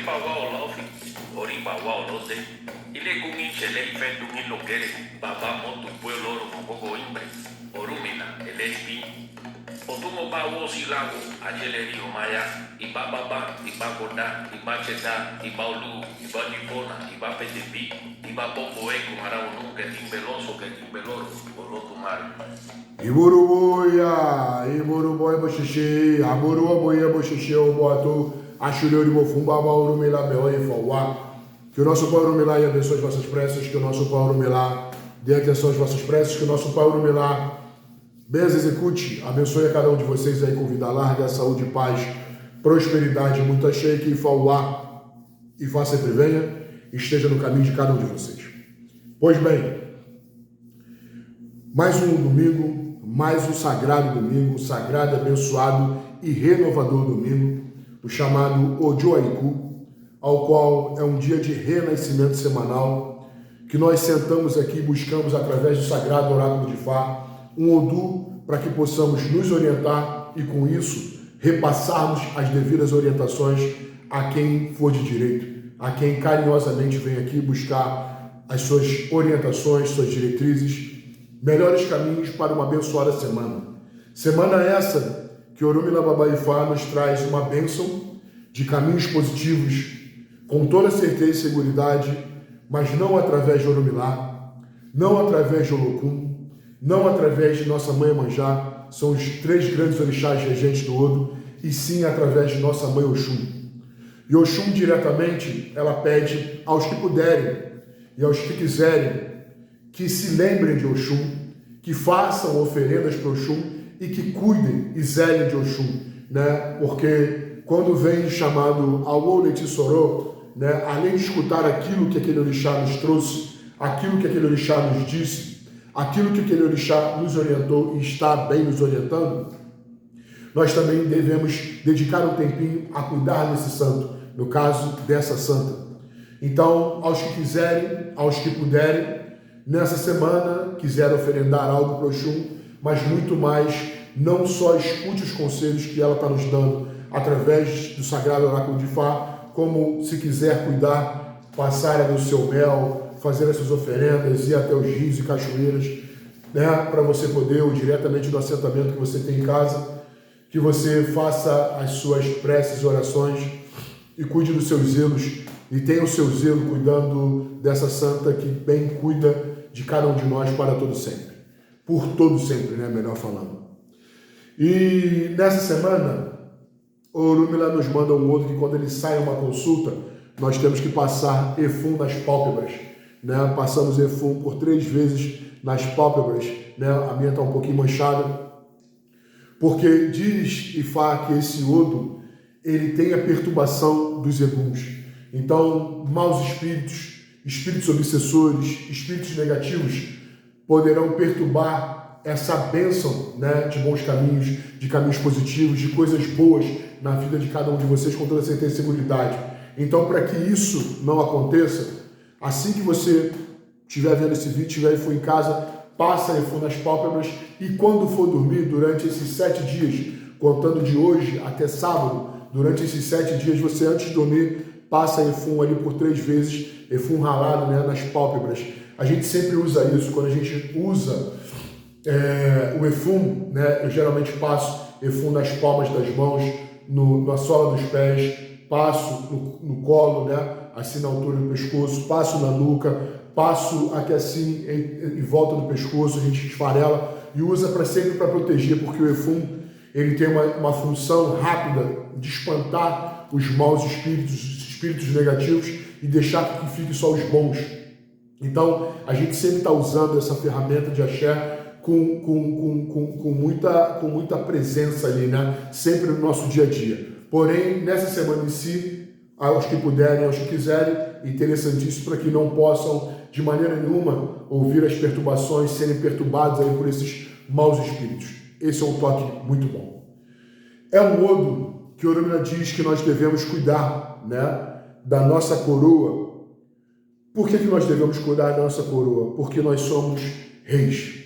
bawa olofi, ori bawa olote, ile kumi chele ifendu mi lokere, baba motu pueblo romoko imbre, orumina, elespi, otumo bawo silago, ajeleri omaya, iba baba, iba goda, iba cheta, iba olu, iba nipona, iba petepi, iba poco eco, maraunu, que timbeloso, que timbeloro, olotumare. Iburuboya boxixi, aburuboya boxixi, o boato, achureu de bofumba, baurumila, beoi, fauá. Que o nosso Pai Urumilá abençoe as vossas preces, que o nosso Pai Urumilá dê atenção às vossas preces, que o nosso Pai Urumilá benza execute, abençoe a cada um de vocês aí com vida larga, saúde, paz, prosperidade, muita shake e fauá, e vá sempre venha, esteja no caminho de cada um de vocês. Pois bem, mais um domingo, mais um sagrado domingo, sagrado, abençoado e renovador domingo, o chamado Ojoaiku, ao qual é um dia de renascimento semanal, que nós sentamos aqui e buscamos através do sagrado oráculo de Fá, um Odu para que possamos nos orientar e com isso repassarmos as devidas orientações a quem for de direito, a quem carinhosamente vem aqui buscar as suas orientações, suas diretrizes, melhores caminhos para uma abençoada semana. Semana essa que Orumilá Babá-Ifá nos traz uma bênção de caminhos positivos, com toda certeza e seguridade, mas não através de Orumilá, não através de Olokun, não através de nossa mãe Iemanjá, são os três grandes orixás regentes do Odo, e sim através de nossa mãe Oxum. E Oxum diretamente, ela pede aos que puderem e aos que quiserem que se lembrem de Oxum, que façam oferendas para Oxum e que cuidem e zelem de Oxum, né? Porque quando vem chamado Awo Leti Sorô, né, além de escutar aquilo que aquele orixá nos trouxe, aquilo que aquele orixá nos disse, aquilo que aquele orixá nos orientou e está bem nos orientando, nós também devemos dedicar um tempinho a cuidar desse santo, no caso dessa santa. Então, aos que quiserem, aos que puderem, nessa semana, quiser oferendar algo para o Oxum, mas muito mais, não só escute os conselhos que ela está nos dando através do Sagrado Oráculo de Fá, como se quiser cuidar, passar no seu mel, fazer as suas oferendas, ir até os rios e cachoeiras, né, para você poder, ou diretamente do assentamento que você tem em casa, que você faça as suas preces e orações e cuide dos seus zelos, e tenha o seu zelo cuidando dessa santa que bem cuida de cada um de nós para todo sempre. Por todo sempre, né, melhor falando. E nessa semana, o Orumilá nos manda um outro que quando ele sai a uma consulta, nós temos que passar Efum nas pálpebras, né? Passamos Efum por 3 vezes nas pálpebras, né? A minha está um pouquinho manchada, porque diz Ifá que esse Odo, ele tem a perturbação dos eguns. Então, maus espíritos, espíritos obsessores, espíritos negativos, poderão perturbar essa bênção, né, de bons caminhos, de caminhos positivos, de coisas boas na vida de cada um de vocês com toda certeza e seguridade. Então, para que isso não aconteça, assim que você estiver vendo esse vídeo, estiver em casa, passa Efum nas pálpebras e quando for dormir, durante esses 7 dias, contando de hoje até sábado, durante esses 7 dias, você antes de dormir, passa Efum ali por 3 vezes, Efum ralado, né, nas pálpebras. A gente sempre usa isso, quando a gente usa o Efum, né, eu geralmente passo Efum nas palmas das mãos, na sola dos pés, passo no colo, né, assim na altura do pescoço, passo na nuca, passo aqui assim em volta do pescoço, a gente esfarela e usa sempre para proteger, porque o Efum ele tem uma função rápida de espantar os maus espíritos, os espíritos negativos e deixar que fique só os bons. Então, a gente sempre está usando essa ferramenta de axé com muita presença ali, né? Sempre no nosso dia a dia. Porém, nessa semana em si, aos que puderem, aos que quiserem, interessantíssimo para que não possam, de maneira nenhuma, ouvir as perturbações, serem perturbados aí por esses maus espíritos. Esse é um toque muito bom. É um Odo que Orumilá diz que nós devemos cuidar, né, da nossa coroa. Por que nós devemos cuidar da nossa coroa? Porque nós somos reis.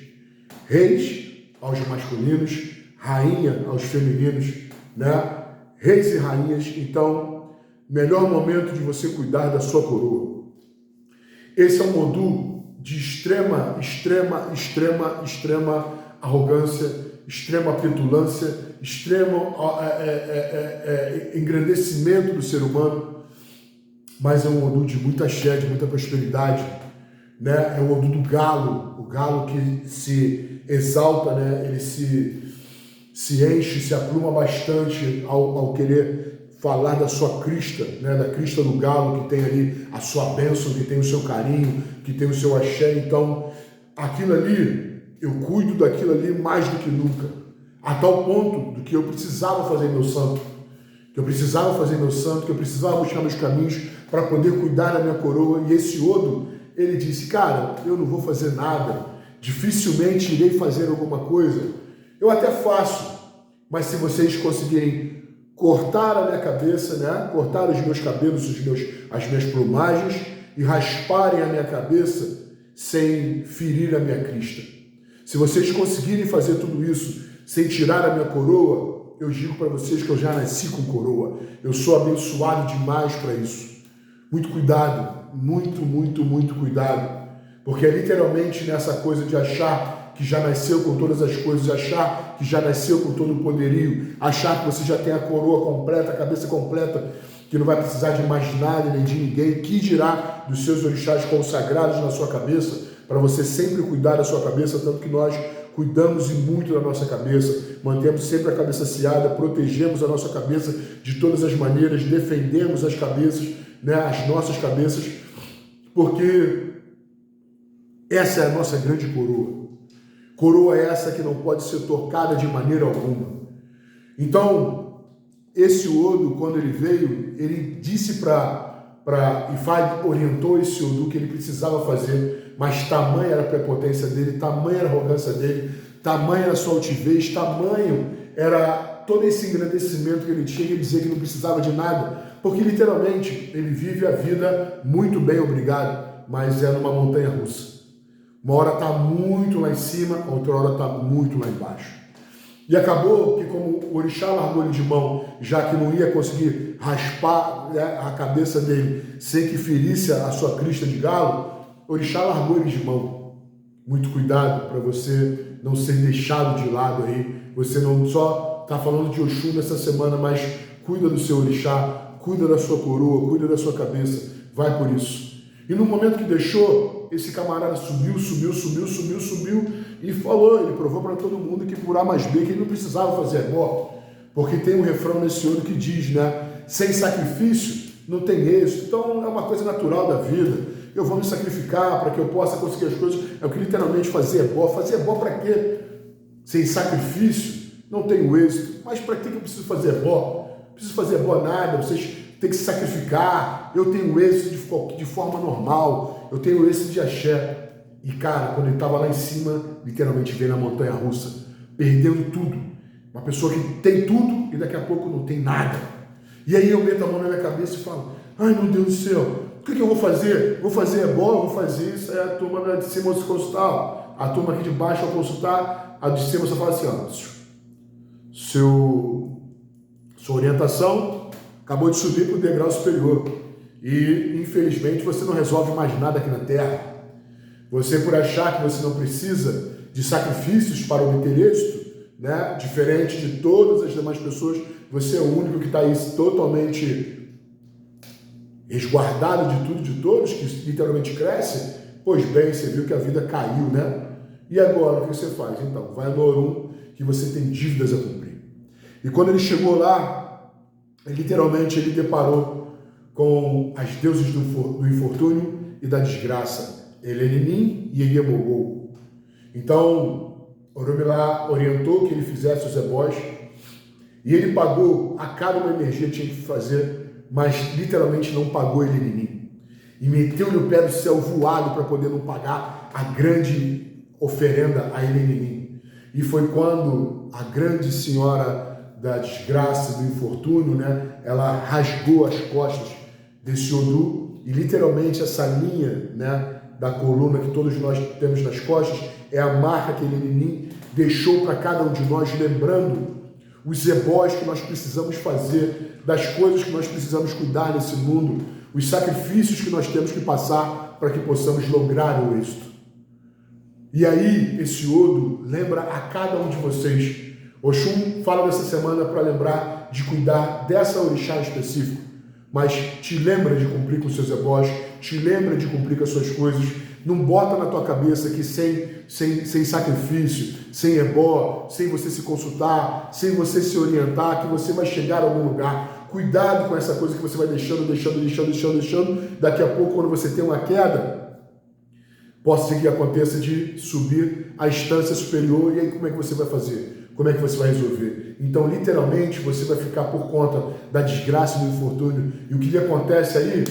Reis aos masculinos, rainha aos femininos, né? Reis e rainhas. Então, melhor momento de você cuidar da sua coroa. Esse é um Odu de extrema arrogância, extrema petulância, extremo engrandecimento do ser humano, mas é um Odu de muita axé, de muita prosperidade, né? É o Odu do galo, o galo que se exalta, né? Ele se enche, se apruma bastante ao querer falar da sua crista, né? Da crista do galo, que tem ali a sua bênção, que tem o seu carinho, que tem o seu axé. Então, aquilo ali, eu cuido daquilo ali mais do que nunca, a tal ponto do que eu precisava fazer meu santo, que eu precisava buscar meus caminhos para poder cuidar da minha coroa. E esse Odu, ele disse, cara, eu não vou fazer nada, dificilmente irei fazer alguma coisa, eu até faço, mas se vocês conseguirem cortar a minha cabeça, né? Cortar os meus cabelos, as minhas plumagens e rasparem a minha cabeça sem ferir a minha crista. Se vocês conseguirem fazer tudo isso sem tirar a minha coroa, eu digo para vocês que eu já nasci com coroa. Eu sou abençoado demais para isso. Muito cuidado, muito cuidado. Porque é literalmente nessa coisa de achar que já nasceu com todas as coisas, achar que já nasceu com todo o poderio, achar que você já tem a coroa completa, a cabeça completa, que não vai precisar de mais nada nem de ninguém, que dirá dos seus orixás consagrados na sua cabeça, para você sempre cuidar da sua cabeça, tanto que nós cuidamos e muito da nossa cabeça, mantemos sempre a cabeça aciada, protegemos a nossa cabeça de todas as maneiras, defendemos as cabeças, né, as nossas cabeças, porque essa é a nossa grande coroa. Coroa é essa que não pode ser tocada de maneira alguma. Então, esse Odu, quando ele veio, ele disse Ifá orientou esse Odu que ele precisava fazer, mas tamanha era a prepotência dele, tamanha era a arrogância dele, tamanha era a sua altivez, tamanho era todo esse engrandecimento que ele tinha, ele dizia que não precisava de nada, porque literalmente ele vive a vida muito bem, obrigado, mas é numa montanha russa. Uma hora está muito lá em cima, outra hora está muito lá embaixo. E acabou que, como o orixá largou ele de mão, já que não ia conseguir raspar, né, a cabeça dele sem que ferisse a sua crista de galo, o orixá largou ele de mão. Muito cuidado para você não ser deixado de lado aí. Você não só está falando de Oxum nessa semana, mas cuida do seu orixá, cuida da sua coroa, cuida da sua cabeça. Vai por isso. E no momento que deixou, esse camarada subiu e falou, ele provou para todo mundo que por A mais B, que ele não precisava fazer ebó, porque tem um refrão nesse Odu que diz, né, sem sacrifício não tem êxito. Então é uma coisa natural da vida, eu vou me sacrificar para que eu possa conseguir as coisas, é o que literalmente fazer ebó para quê? Sem sacrifício não tenho êxito, mas para que eu preciso fazer ebó? Não preciso fazer ebó nada, vocês tem que se sacrificar, eu tenho êxito de forma normal, eu tenho êxito de axé. E cara, quando ele estava lá em cima, literalmente veio na montanha russa, perdendo tudo. Uma pessoa que tem tudo e daqui a pouco não tem nada. E aí eu meto a mão na minha cabeça e falo, ai meu Deus do céu, o que eu vou fazer? Vou fazer ebó, vou fazer isso, aí a turma de cima vai se consultar, a turma aqui de baixo vai consultar, a de cima só fala assim, ó, sua orientação acabou de subir para o degrau superior e, infelizmente, você não resolve mais nada aqui na Terra. Você, por achar que você não precisa de sacrifícios para obter êxito, né? Diferente de todas as demais pessoas, você é o único que está aí totalmente resguardado de tudo, de todos, que literalmente cresce. Pois bem, você viu que a vida caiu, né? E agora, o que você faz? Então, vai no Orum, que você tem dívidas a cumprir. E quando ele chegou lá, literalmente ele deparou com as deusas do infortúnio e da desgraça, Elenin e Iemogo. Então, Oromilá orientou que ele fizesse os ebós e ele pagou a cada uma energia que tinha que fazer, mas literalmente não pagou Elenin. E meteu-lhe o pé do céu voado para poder não pagar a grande oferenda a Elenin. E foi quando a grande senhora da desgraça, do infortúnio, né? Ela rasgou as costas desse Odu e literalmente essa linha, né, da coluna que todos nós temos nas costas é a marca que Elenin deixou para cada um de nós, lembrando os ebós que nós precisamos fazer, das coisas que nós precisamos cuidar nesse mundo, os sacrifícios que nós temos que passar para que possamos lograr o êxito. E aí, esse Odo lembra a cada um de vocês. Oxum fala dessa semana para lembrar de cuidar dessa orixá específica, mas te lembra de cumprir com os seus ebós, te lembra de cumprir com as suas coisas. Não bota na tua cabeça que sem sacrifício, sem ebó, sem você se consultar, sem você se orientar, que você vai chegar a algum lugar. Cuidado com essa coisa que você vai deixando. Daqui a pouco, quando você tem uma queda, pode ser que aconteça de subir à instância superior. E aí como é que você vai fazer? Como é que você vai resolver? Então, literalmente, você vai ficar por conta da desgraça e do infortúnio. E o que lhe acontece aí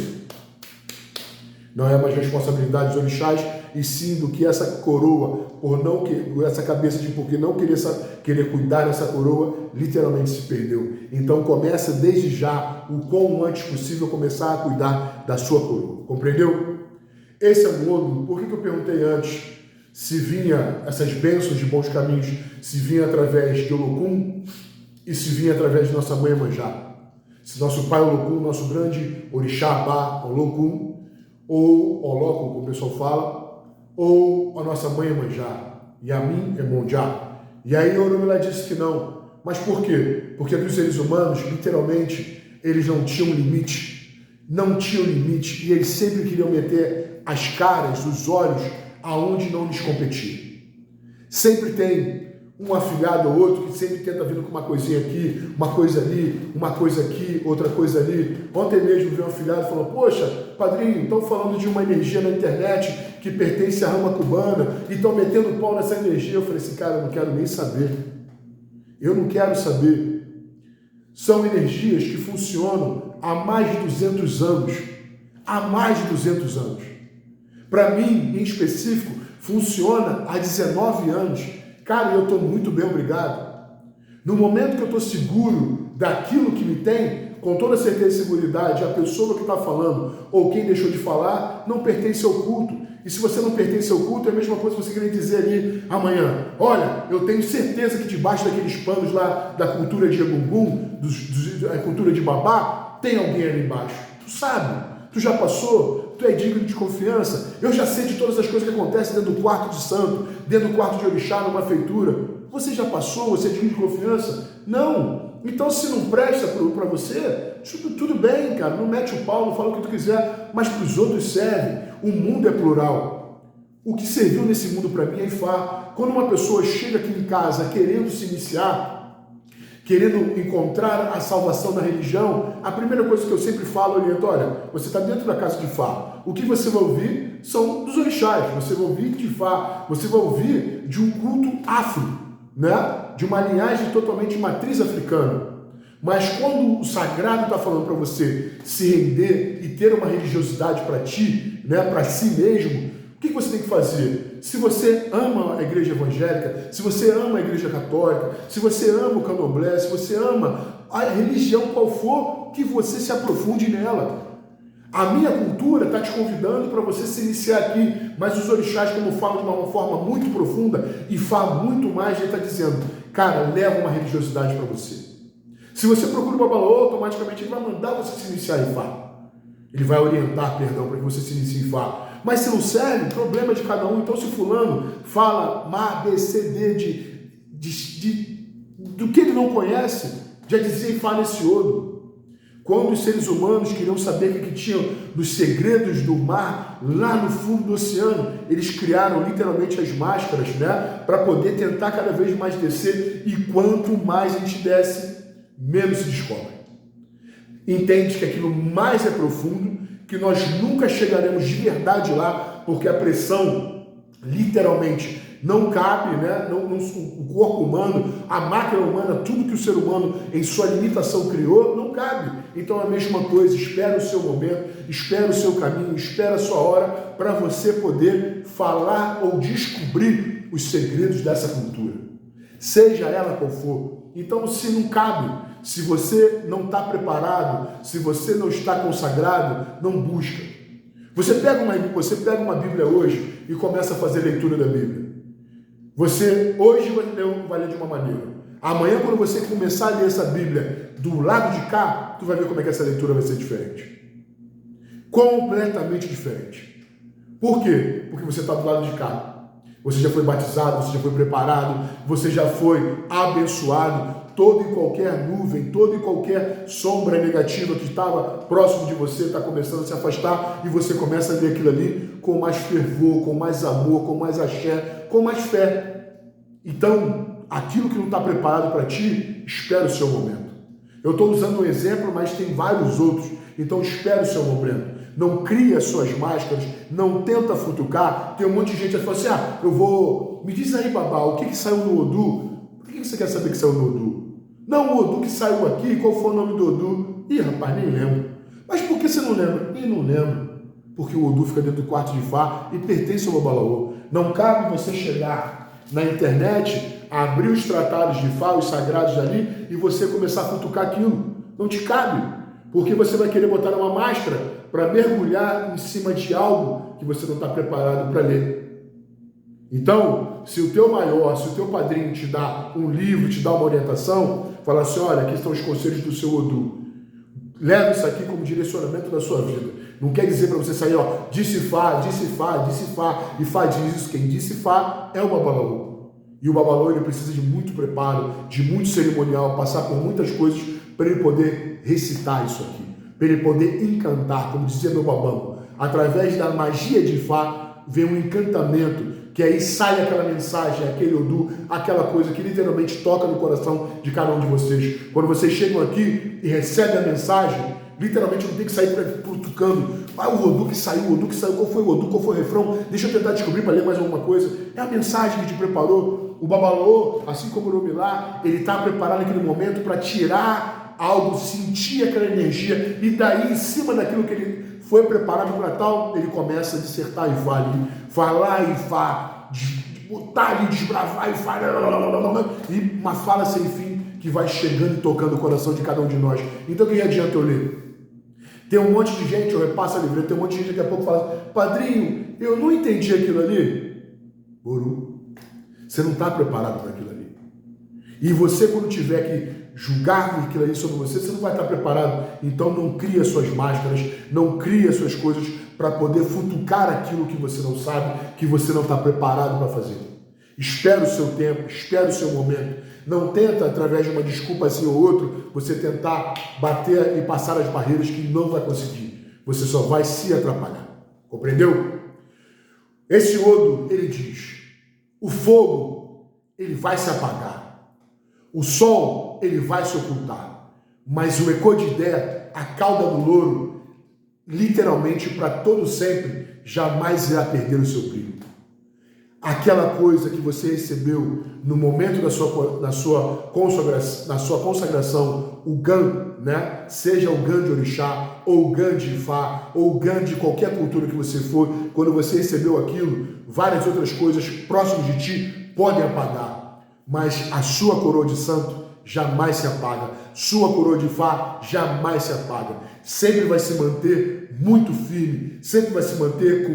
não é mais responsabilidade dos orixás, e sim do que essa coroa, essa cabeça de porque não querer cuidar dessa coroa, literalmente se perdeu. Então começa desde já, o quão antes possível, começar a cuidar da sua coroa. Compreendeu? Esse é o modo. Por que eu perguntei antes se vinha essas bênçãos de bons caminhos, se vinha através de Olokun e se vinha através de nossa mãe Iemanjá? Se nosso pai Olokun, nosso grande orixá Abá Olokun, ou Oloko, como o pessoal fala, ou a nossa mãe Iemanjá, Yamin Emonjá. E aí Orunmila disse que não. Mas por quê? Porque dos seres humanos, literalmente, eles não tinham limite. Não tinham limite. E eles sempre queriam meter as caras, os olhos, aonde não lhes competia. Sempre tem um afilhado ou outro que sempre tenta vir com uma coisinha aqui, uma coisa ali, uma coisa aqui, outra coisa ali. Ontem mesmo veio um afilhado e falou: poxa, padrinho, estão falando de uma energia na internet que pertence à rama cubana e estão metendo pau nessa energia. Eu falei assim: cara, eu não quero nem saber. Eu não quero saber. São energias que funcionam há mais de 200 anos. Há mais de 200 anos. Para mim, em específico, funciona há 19 anos. Cara, eu estou muito bem, obrigado. No momento que eu estou seguro daquilo que me tem, com toda certeza e seguridade, a pessoa que está falando ou quem deixou de falar não pertence ao culto. E se você não pertence ao culto, é a mesma coisa que você querer dizer ali amanhã: olha, eu tenho certeza que debaixo daqueles panos lá da cultura de Egungun, da cultura de Babá, tem alguém ali embaixo. Tu sabe, tu já passou. Tu é digno de confiança. Eu já sei de todas as coisas que acontecem dentro do quarto de santo, dentro do quarto de orixá, numa feitura. Você já passou? Você é digno de confiança? Não. Então, se não presta para você, tudo bem, cara. Não mete o pau, não fala o que tu quiser, mas para os outros serve. O mundo é plural. O que serviu nesse mundo para mim é Ifá. Quando uma pessoa chega aqui em casa querendo se iniciar, querendo encontrar a salvação na religião, a primeira coisa que eu sempre falo, oriento: olha, você está dentro da casa de Ifá. O que você vai ouvir são dos orixás, você vai ouvir de Ifá, você vai ouvir de um culto afro, né? De uma linhagem totalmente matriz africana. Mas quando o sagrado está falando para você se render e ter uma religiosidade para ti, né? Para si mesmo, o que você tem que fazer? Se você ama a igreja evangélica, se você ama a igreja católica, se você ama o candomblé, se você ama a religião qual for, que você se aprofunde nela. A minha cultura está te convidando para você se iniciar aqui, mas os orixás, como falam de uma forma muito profunda e falam muito mais, ele está dizendo: cara, leva uma religiosidade para você. Se você procura o Babalô, automaticamente ele vai mandar você se iniciar em Ifá. Ele vai orientar, perdão, para que você se inicie em Ifá. Mas se não serve, problema de cada um. Então, se fulano fala má, B, C, D do que ele não conhece, já dizia Ifá nesse Odo. Quando os seres humanos queriam saber o que tinham dos segredos do mar, lá no fundo do oceano, eles criaram literalmente as máscaras, né? Para poder tentar cada vez mais descer. E quanto mais a gente desce, menos se descobre. Entende que aquilo mais é profundo, que nós nunca chegaremos de verdade lá, porque a pressão, literalmente, não cabe, né? O corpo humano, a máquina humana, tudo que o ser humano, em sua limitação, criou, não cabe. Então, a mesma coisa, espera o seu momento, espera o seu caminho, espera a sua hora, para você poder falar ou descobrir os segredos dessa cultura, seja ela qual for. Então, se não cabe, se você não está preparado, se você não está consagrado, não busca. Você pega uma Bíblia hoje e começa a fazer leitura da Bíblia. Você hoje vai ler de uma maneira. Amanhã, quando você começar a ler essa Bíblia do lado de cá, tu vai ver como é que essa leitura vai ser diferente. Completamente diferente. Por quê? Porque você está do lado de cá. Você já foi batizado, você já foi preparado, você já foi abençoado. Toda e qualquer nuvem, toda e qualquer sombra negativa que estava próximo de você está começando a se afastar e você começa a ver aquilo ali com mais fervor, com mais amor, com mais axé, com mais fé. Então, aquilo que não está preparado para ti, espera o seu momento. Eu estou usando um exemplo, mas tem vários outros. Então, espera o seu momento. Não cria suas máscaras, não tenta futucar. Tem um monte de gente que fala assim, me diz aí, babá, o que saiu no Odu? Por que você quer saber que saiu no Odu? Não, o Odu que saiu aqui, qual foi o nome do Odu? Ih, rapaz, nem lembro. Mas por que você não lembra? Ih, não lembro. Porque o Odu fica dentro do quarto de Fá e pertence ao Babalaô. Não cabe você chegar na internet, abrir os tratados de Fá, os sagrados ali, e você começar a futucar aquilo. Não te cabe. Porque você vai querer botar uma máscara para mergulhar em cima de algo que você não está preparado para ler. Então, se o teu maior, se o teu padrinho te dá um livro, te dá uma orientação, fala assim, olha, aqui estão os conselhos do seu Odu. Leva isso aqui como direcionamento da sua vida. Não quer dizer para você sair, disse Fá, e Fá diz isso. Quem disse Fá é o Babalaô. E o Babalaô, ele precisa de muito preparo, de muito cerimonial, passar por muitas coisas para ele poder recitar isso aqui. Para ele poder encantar, como dizia meu babão. Através da magia de Fá, vem um encantamento, que aí sai aquela mensagem, aquele Odu, aquela coisa que literalmente toca no coração de cada um de vocês. Quando vocês chegam aqui e recebem a mensagem, literalmente não tem que sair cutucando. O Odu que saiu, qual foi o Odu, qual foi o refrão? Deixa eu tentar descobrir para ler mais alguma coisa. É a mensagem que te preparou. O Babalaô, assim como o Oromilá, ele está preparado naquele momento para tirar algo, sentir aquela energia, e daí, em cima daquilo que ele foi preparado para tal, ele começa a dissertar e falar e botar ali, desbravar e uma fala sem fim que vai chegando e tocando o coração de cada um de nós. Então, que adianta eu ler? Tem um monte de gente, eu repasso a livro, tem um monte de gente que daqui a pouco fala, padrinho, eu não entendi aquilo ali. Boru, você não está preparado para aquilo ali. E você, quando tiver que julgar aquilo ali sobre você, você não vai estar preparado. Então não cria suas máscaras, não cria suas coisas para poder futucar aquilo que você não sabe, que você não está preparado para fazer. Espera o seu tempo, espera o seu momento. Não tenta, através de uma desculpa assim ou outro, você tentar bater e passar as barreiras que não vai conseguir. Você só vai se atrapalhar. Compreendeu? Esse Odu, ele diz, o fogo, ele vai se apagar. O sol, ele vai se ocultar, mas o Ecodidé, a cauda do louro, literalmente para todo sempre, jamais irá perder o seu brilho. Aquela coisa que você recebeu no momento da sua consagração, o Gan, né? Seja o Gan de Orixá, ou o Gan de Ifá, ou o Gan de qualquer cultura que você for, quando você recebeu aquilo, várias outras coisas próximas de ti podem apagar. Mas a sua coroa de santo jamais se apaga. Sua coroa de Fá jamais se apaga. Sempre vai se manter muito firme, sempre vai se manter com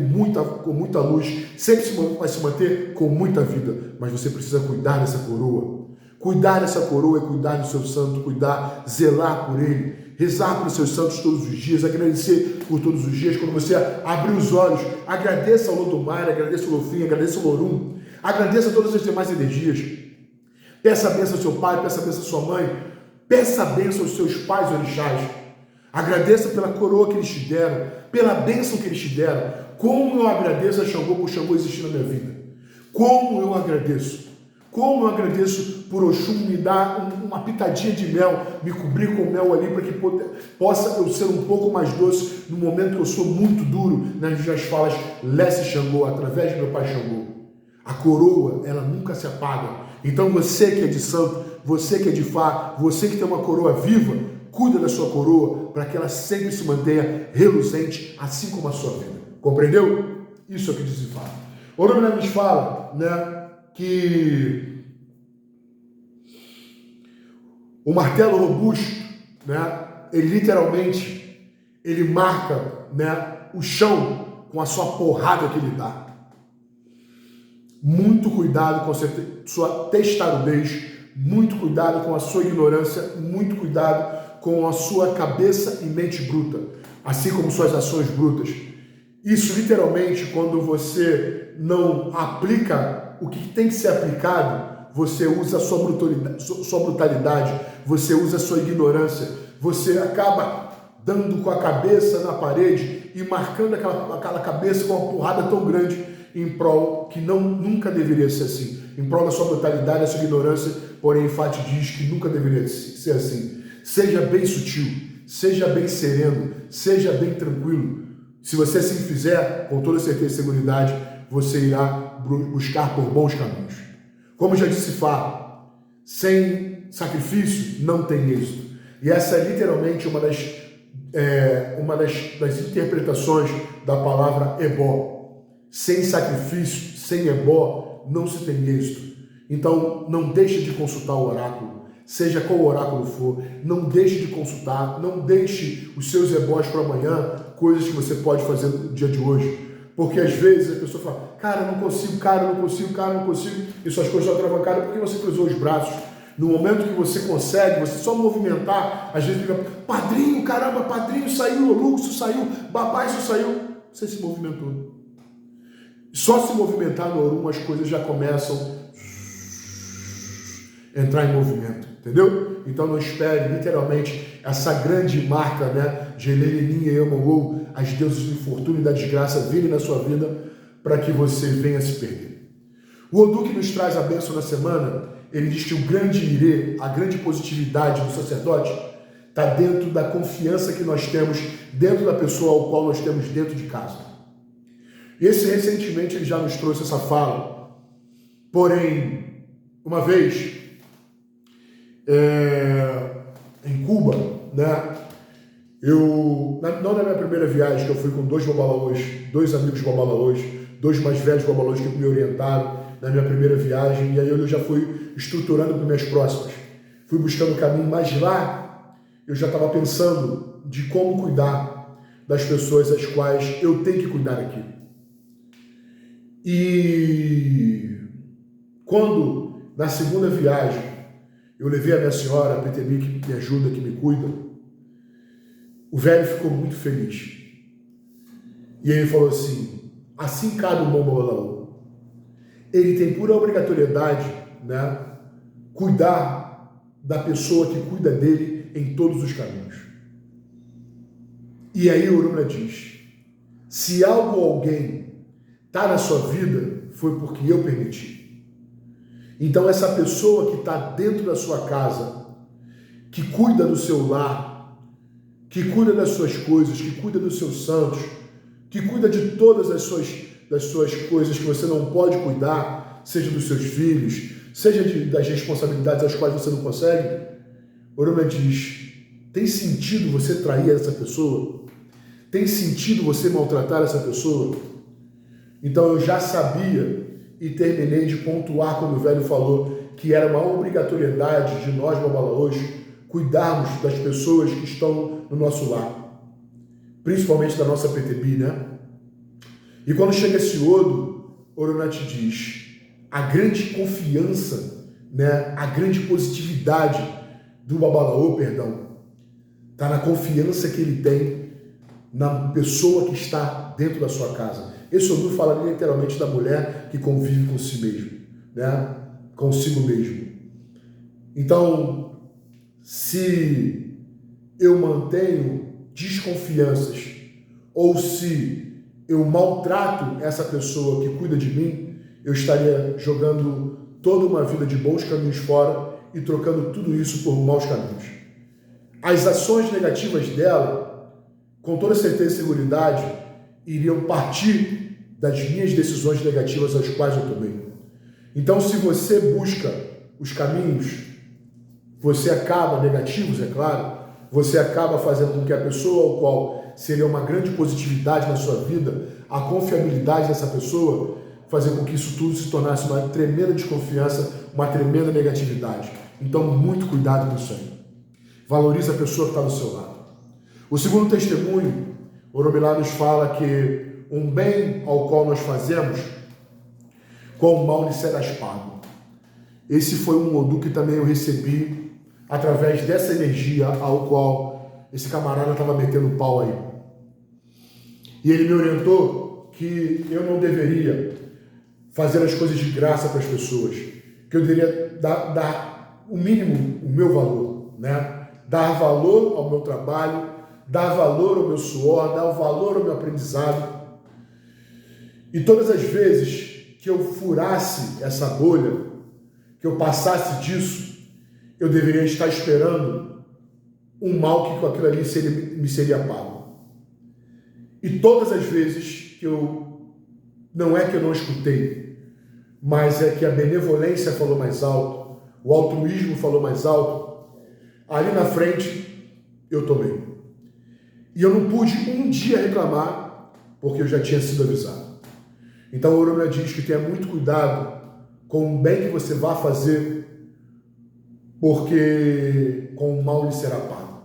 muita luz, sempre vai se manter com muita vida. Mas você precisa cuidar dessa coroa. Cuidar dessa coroa é cuidar do seu santo, cuidar, zelar por ele, rezar pelos seus santos todos os dias, agradecer por todos os dias. Quando você abrir os olhos, agradeça ao Lodomar, agradeça ao Lofim, agradeça ao Lorum, agradeça a todas as demais energias. Peça a bênção ao seu pai, peça a bênção à sua mãe, peça a bênção aos seus pais orixás. Agradeça pela coroa que eles te deram, pela bênção que eles te deram. Como eu agradeço a Xangô por Xangô existir na minha vida. Como eu agradeço. Como eu agradeço por Oxum me dar uma pitadinha de mel, me cobrir com mel ali para que possa eu ser um pouco mais doce no momento que eu sou muito duro nas minhas falas Lesse Xangô, através do meu pai Xangô. A coroa, ela nunca se apaga. Então você que é de santo, você que é de Fá, você que tem uma coroa viva, cuida da sua coroa para que ela sempre se mantenha reluzente, assim como a sua vida. Compreendeu? Isso é o que diz Fá. Oromilá nos fala, né, que o martelo robusto, né, ele literalmente, ele marca, né, o chão com a sua porrada que ele dá. Muito cuidado com a sua testarudez, muito cuidado com a sua ignorância, muito cuidado com a sua cabeça e mente bruta, assim como suas ações brutas. Isso literalmente, quando você não aplica o que tem que ser aplicado, você usa a sua brutalidade, você usa a sua ignorância, você acaba dando com a cabeça na parede e marcando aquela cabeça com uma porrada tão grande em prol que nunca deveria ser assim, em prol da sua brutalidade, da sua ignorância, porém Fati diz que nunca deveria ser assim. Seja bem sutil, seja bem sereno, seja bem tranquilo. Se você assim fizer, com toda certeza e seguridade, você irá buscar por bons caminhos. Como já disse Fá, sem sacrifício não tem êxito. E essa é literalmente uma das interpretações da palavra ebó. Sem sacrifício, sem ebó, não se tem êxito. Então, não deixe de consultar o oráculo, seja qual oráculo for, não deixe de consultar, não deixe os seus ebós para amanhã, coisas que você pode fazer no dia de hoje. Porque às vezes a pessoa fala, cara, não consigo, e suas coisas estão atravancadas porque você cruzou os braços. No momento que você consegue, você só movimentar, às vezes fica, padrinho, caramba, padrinho saiu, Olu, isso saiu, babá, isso saiu. Você se movimentou. Só se movimentar no Orum, as coisas já começam a entrar em movimento, entendeu? Então não espere, literalmente, essa grande marca, né, de Elenininha e Yamangou, as deusas do infortúnio e da desgraça virem na sua vida para que você venha se perder. O Odu que nos traz a bênção na semana, ele diz que o grande irê, a grande positividade do sacerdote, está dentro da confiança que nós temos dentro da pessoa ao qual nós temos dentro de casa. Esse recentemente ele já nos trouxe essa fala, porém, uma vez, em Cuba, né, não na minha primeira viagem, que eu fui com dois amigos babalaôs, dois mais velhos babalaôs que me orientaram na minha primeira viagem, e aí eu já fui estruturando para minhas próximas. Fui buscando o caminho, mas lá eu já estava pensando de como cuidar das pessoas às quais eu tenho que cuidar aqui. E quando, na segunda viagem, eu levei a minha senhora, a PTB, que me ajuda, que me cuida, o velho ficou muito feliz. E ele falou assim cabe um bom babalaô. Ele tem pura obrigatoriedade, né, cuidar da pessoa que cuida dele em todos os caminhos. E aí o Urumila diz, se algo ou alguém está na sua vida, foi porque eu permiti. Então essa pessoa que está dentro da sua casa, que cuida do seu lar, que cuida das suas coisas, que cuida dos seus santos, que cuida de todas das suas coisas que você não pode cuidar, seja dos seus filhos, seja das responsabilidades às quais você não consegue, Urumila diz, tem sentido você trair essa pessoa? Tem sentido você maltratar essa pessoa? Então eu já sabia e terminei de pontuar quando o velho falou que era uma obrigatoriedade de nós, babalaôs, cuidarmos das pessoas que estão no nosso lar, principalmente da nossa PTB, né? E quando chega esse Odu, Urumila te diz, a grande confiança, né, a grande positividade do babalaô, está na confiança que ele tem na pessoa que está dentro da sua casa. Esse Odu fala literalmente da mulher que convive com si mesmo, né, consigo mesmo. Então, se eu mantenho desconfianças ou se eu maltrato essa pessoa que cuida de mim, eu estaria jogando toda uma vida de bons caminhos fora e trocando tudo isso por maus caminhos. As ações negativas dela, com toda certeza e seguridade, iriam partir das minhas decisões negativas às quais eu tomei. Então, se você busca os caminhos, você acaba, negativos, é claro, você acaba fazendo com que a pessoa ao qual seria uma grande positividade na sua vida, a confiabilidade dessa pessoa, fazer com que isso tudo se tornasse uma tremenda desconfiança, uma tremenda negatividade. Então, muito cuidado com isso aí. Valorize a pessoa que está do seu lado. O segundo testemunho, Urumila nos fala que um bem ao qual nós fazemos, com o mal lhe serás pago. esse foi um Odô que também eu recebi através dessa energia ao qual esse camarada estava metendo pau aí. E ele me orientou que eu não deveria fazer as coisas de graça para as pessoas, que eu deveria dar o mínimo, o meu valor, né? Dar valor ao meu trabalho, dar valor ao meu suor, dar valor ao meu aprendizado. E todas as vezes que eu furasse essa bolha, que eu passasse disso, eu deveria estar esperando um mal que com aquilo ali me seria pago. E todas as vezes que não é que eu não escutei, mas é que a benevolência falou mais alto, o altruísmo falou mais alto, ali na frente eu tomei. E eu não pude um dia reclamar, porque eu já tinha sido avisado. Então, a Oromila diz que tenha muito cuidado com o bem que você vá fazer, porque com o mal lhe será pago.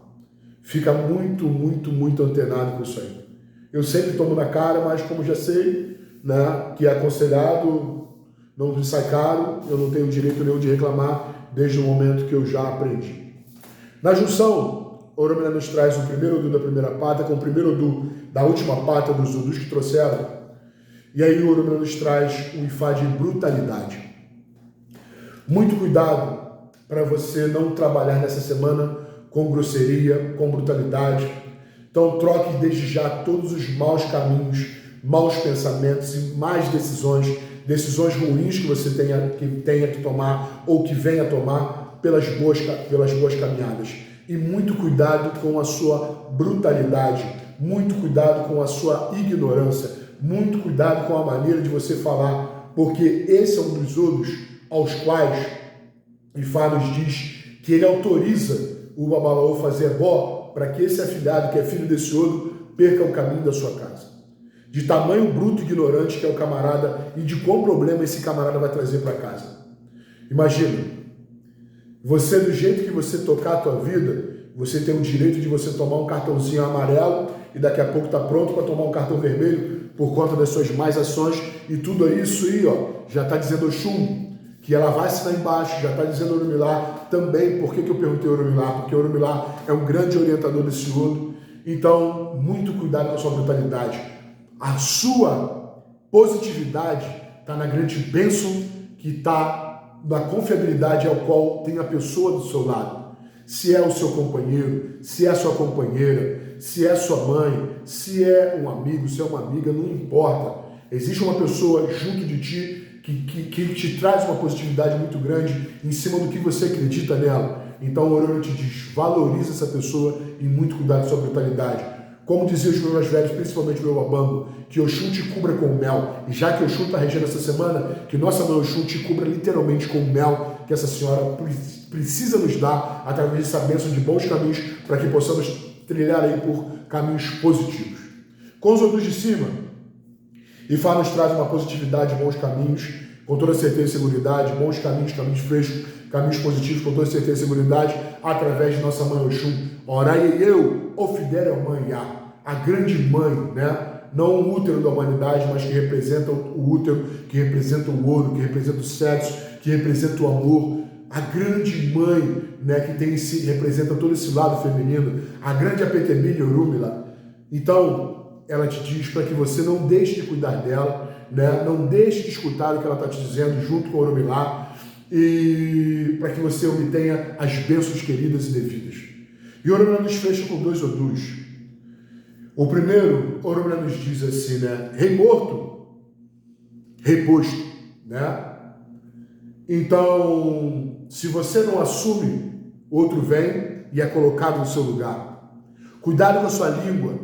Fica muito, muito, muito antenado com isso aí. Eu sempre tomo na cara, mas como já sei, né, que é aconselhado, não me sai caro, eu não tenho direito nenhum de reclamar desde o momento que eu já aprendi. Na junção, a Oromila nos traz o primeiro Odô da primeira pata com o primeiro Odô da última pata dos Odôs que trouxeram. E aí o Oromila nos traz um Ifá de brutalidade. Muito cuidado para você não trabalhar nessa semana com grosseria, com brutalidade. Então troque desde já todos os maus caminhos, maus pensamentos e más decisões ruins que você tenha que tomar ou que venha a tomar pelas boas caminhadas. E muito cuidado com a sua brutalidade, muito cuidado com a sua ignorância, muito cuidado com a maneira de você falar, porque esse é um dos Odôs aos quais Ifá nos diz que ele autoriza o Babalaô fazer ebó para que esse afilhado, que é filho desse Odô, perca o caminho da sua casa. De tamanho bruto e ignorante que é o camarada e de qual problema esse camarada vai trazer para casa. Imagina, você do jeito que você tocar a tua vida, você tem o direito de você tomar um cartãozinho amarelo e daqui a pouco está pronto para tomar um cartão vermelho por conta das suas más ações, e tudo isso aí, ó, já está dizendo Oxum, que ela vai assinar embaixo, já está dizendo Oromilá também. Por que eu perguntei Oromilá? Porque Oromilá é um grande orientador desse Odô. Então, muito cuidado com a sua brutalidade. A sua positividade está na grande bênção que está na confiabilidade ao qual tem a pessoa do seu lado. Se é o seu companheiro, se é a sua companheira, se é sua mãe, se é um amigo, se é uma amiga, não importa. Existe uma pessoa junto de ti que te traz uma positividade muito grande em cima do que você acredita nela. Então o Oromila te diz, valoriza essa pessoa e muito cuidado com sua brutalidade. Como diziam os meus mais velhos, principalmente o meu Abambo, que Oxum te cubra com mel. E já que Oxum está regendo essa semana, que nossa mãe Oxum te cubra literalmente com mel, que essa senhora precisa nos dar através dessa bênção de bons caminhos, para que possamos trilhar aí por caminhos positivos. Com os Odôs de cima, Ifá nos traz uma positividade, bons caminhos, com toda certeza e seguridade, bons caminhos, caminhos frescos, caminhos positivos, com toda certeza e seguridade, através de nossa mãe Oxum. Orai eu, Ofidere a mãe Iá, a grande mãe, né? Não o útero da humanidade, mas que representa o útero, que representa o ouro, que representa o sexo, que representa o amor. A grande mãe, né, que representa todo esse lado feminino, a grande Apetemini Oromila. Então, ela te diz para que você não deixe de cuidar dela, né? Não deixe de escutar o que ela está te dizendo junto com o Oromilá, e para que você obtenha as bênçãos queridas e devidas. E o Oromilá nos fecha com 2 Odôs. O primeiro, o Oromilá nos diz assim, né? Rei morto, rei posto, né? Então, se você não assume, outro vem e é colocado no seu lugar. Cuidado com a sua língua,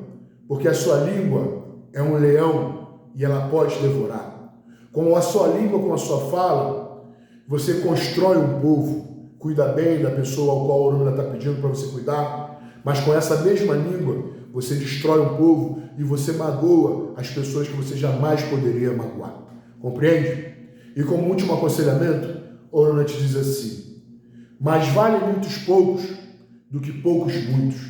porque a sua língua é um leão e ela pode te devorar. Com a sua língua, com a sua fala, você constrói um povo. Cuida bem da pessoa ao qual o Oromilá está pedindo para você cuidar, mas com essa mesma língua, você destrói um povo e você magoa as pessoas que você jamais poderia magoar. Compreende? E como último aconselhamento, o Oromilá te diz assim: mais vale muitos poucos do que poucos muitos.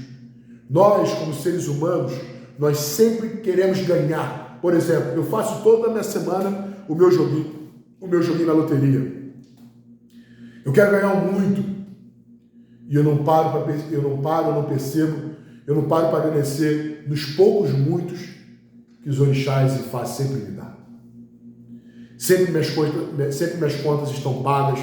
Nós, como seres humanos, nós sempre queremos ganhar. Por exemplo, eu faço toda a minha semana o meu joguinho na loteria. Eu quero ganhar muito. E eu não paro, eu não percebo, eu não paro para agradecer nos poucos muitos que os orixás e Ifá sempre me dão. Sempre minhas contas estão pagas,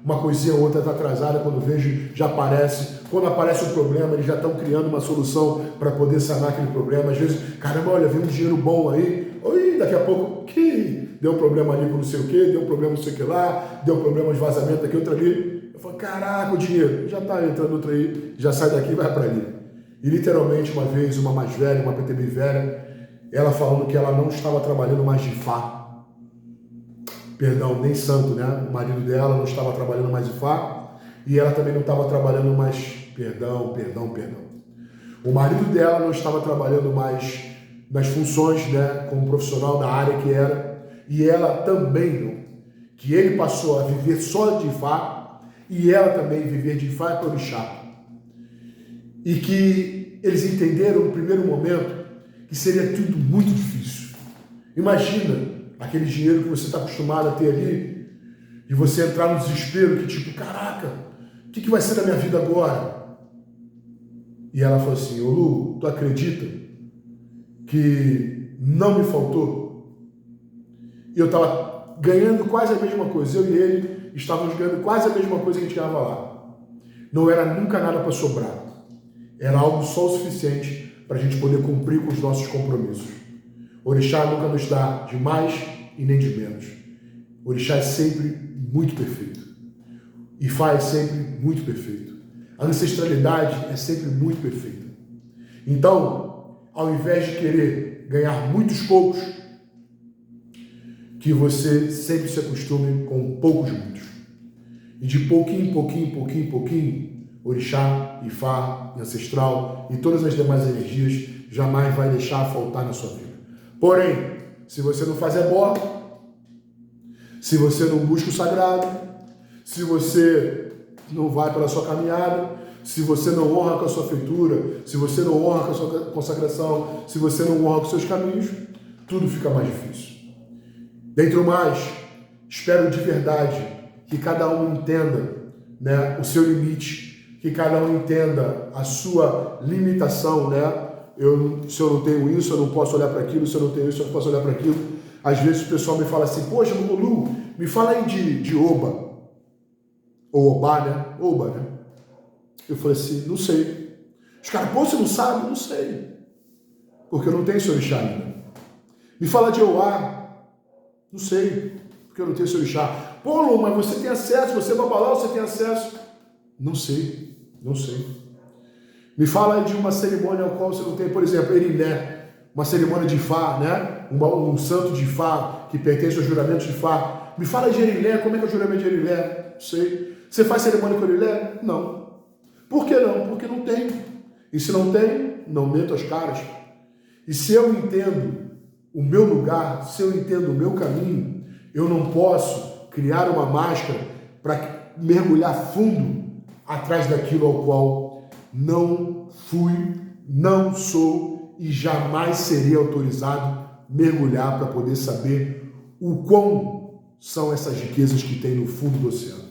uma coisinha ou outra está atrasada, quando vejo já aparece. Quando aparece um problema, eles já estão criando uma solução para poder sanar aquele problema. Às vezes, caramba, olha, veio um dinheiro bom aí, oi, daqui a pouco, que deu um problema ali com não sei o que, deu um problema não sei o que lá, deu um problema de vazamento aqui, outra ali. Eu falo, caraca, o dinheiro, já está entrando outra aí, já sai daqui e vai para ali. E literalmente, uma vez, uma mais velha, uma PTB velha, ela falando que ela não estava trabalhando mais de Ifá. Perdão, nem santo, né? O marido dela não estava trabalhando mais de Ifá e ela também não estava trabalhando mais, perdão. O marido dela não estava trabalhando mais nas funções, né? Como profissional da área que era, e ela também não. Que ele passou a viver só de Ifá e ela também viver de Ifá para orixá. E que eles entenderam no primeiro momento que seria tudo muito difícil. Imagina aquele dinheiro que você está acostumado a ter ali, e você entrar no desespero, que tipo, caraca, o que vai ser da minha vida agora? E ela falou assim, ô Lu, tu acredita que não me faltou? E eu estava ganhando quase a mesma coisa, eu e ele estávamos ganhando quase a mesma coisa que a gente ganhava lá. Não era nunca nada para sobrar, era algo só o suficiente para a gente poder cumprir com os nossos compromissos. Orixá nunca nos dá de mais e nem de menos. Orixá é sempre muito perfeito. Ifá é sempre muito perfeito. A ancestralidade é sempre muito perfeita. Então, ao invés de querer ganhar muitos poucos, que você sempre se acostume com poucos muitos. E de pouquinho, Orixá, Ifá, Ancestral e todas as demais energias jamais vai deixar faltar na sua vida. Porém, se você não faz ebó, se você não busca o sagrado, se você não vai pela sua caminhada, se você não honra com a sua feitura, se você não honra com a sua consagração, se você não honra com os seus caminhos, tudo fica mais difícil. Dentro mais, espero de verdade que cada um entenda, né, o seu limite, que cada um entenda a sua limitação, né? Se eu não tenho isso, eu não posso olhar para aquilo, se eu não tenho isso, eu não posso olhar para aquilo. Às vezes o pessoal me fala assim, poxa, Lu, me fala aí de Oba, ou Obá, né? Oba, né? Eu falei assim, não sei. Os caras, pô, você não sabe? Não sei. Porque eu não tenho esse orixá ainda. Me fala de Oá, não sei, porque eu não tenho esse orixá. Pô, Lu, mas você tem acesso, você é babalão, você tem acesso. Não sei. Me fala de uma cerimônia ao qual você não tem, por exemplo, Eriné, uma cerimônia de Ifá, né? Um santo de Ifá que pertence ao juramento de Ifá. Me fala de Eriné, como é que é o juramento de Eriné? Não sei. Você faz cerimônia com Eriné? Não. Por que não? Porque não tem. E se não tem, não meto as caras. E se eu entendo o meu lugar, se eu entendo o meu caminho, eu não posso criar uma máscara para mergulhar fundo atrás daquilo ao qual não fui, não sou e jamais serei autorizado mergulhar para poder saber o quão são essas riquezas que tem no fundo do oceano.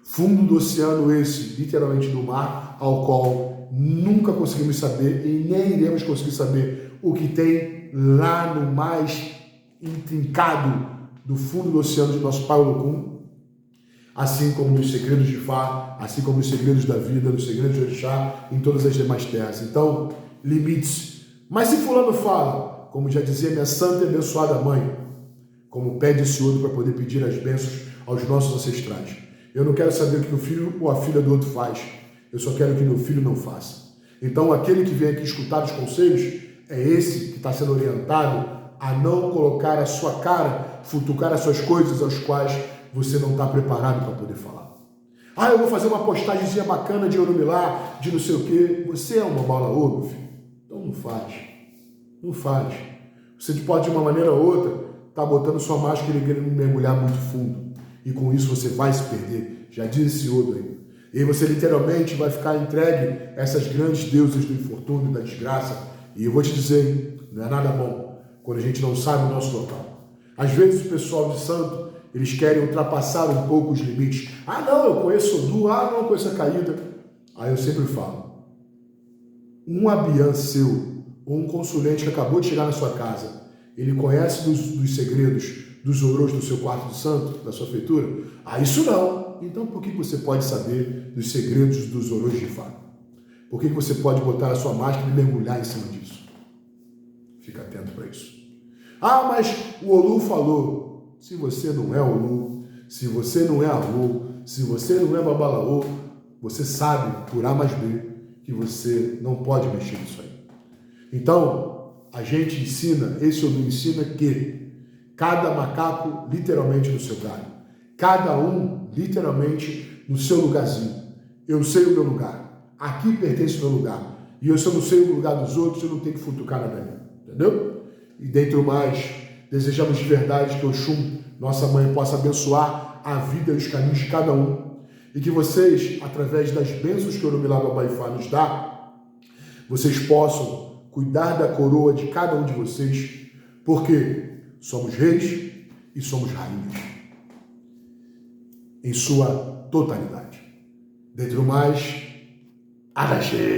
Fundo do oceano esse, literalmente do mar, ao qual nunca conseguimos saber e nem iremos conseguir saber o que tem lá no mais intrincado do fundo do oceano de nosso Pai Olocum, assim como nos segredos de Ifá, assim como nos segredos da vida, nos segredos de Orixá, em todas as demais terras. Então, limites. Mas se fulano fala, como já dizia minha santa e abençoada mãe, como pede esse outro para poder pedir as bênçãos aos nossos ancestrais. Eu não quero saber o que o filho ou a filha do outro faz. Eu só quero que meu filho não faça. Então, aquele que vem aqui escutar os conselhos é esse que está sendo orientado a não colocar a sua cara, futucar as suas coisas aos quais você não está preparado para poder falar. Ah, eu vou fazer uma postagemzinha bacana de Orumilá, de não sei o quê. Você é uma bala-ô, meu filho. Então não faz. Não faz. Você pode, de uma maneira ou outra, estar botando sua máscara e querendo mergulhar muito fundo. E com isso você vai se perder. Já disse esse outro aí. E aí você literalmente vai ficar entregue a essas grandes deusas do infortúnio, da desgraça. E eu vou te dizer, não é nada bom quando a gente não sabe o nosso local. Às vezes o pessoal de santo Eles querem ultrapassar um pouco os limites. Ah, não, eu conheço Odu, ah, não, eu conheço a Caída. Aí eu sempre falo, um abiã seu, ou um consulente que acabou de chegar na sua casa, ele conhece dos segredos, dos orôs do seu quarto do santo, da sua feitura? Ah, isso não. Então por que você pode saber dos segredos dos orôs de fato? Por que você pode botar a sua máscara e mergulhar em cima disso? Fica atento para isso. Ah, mas o Olu falou. Se você não é Olu, se você não é Alô, se você não é Babalaô, você sabe, por A mais B, que você não pode mexer nisso aí. Então, a gente ensina, esse Olu ensina que cada macaco literalmente no seu galho. Cada um literalmente no seu lugarzinho. Eu sei o meu lugar. Aqui pertence o meu lugar. E se eu não sei o lugar dos outros, eu não tenho que futucar nada ali. Entendeu? E dentro mais, desejamos de verdade que Oxum, nossa mãe, possa abençoar a vida e os caminhos de cada um. E que vocês, através das bênçãos que o Orumilá Babaifá nos dá, vocês possam cuidar da coroa de cada um de vocês, porque somos reis e somos rainhas, em sua totalidade. Dentro mais, Araxê!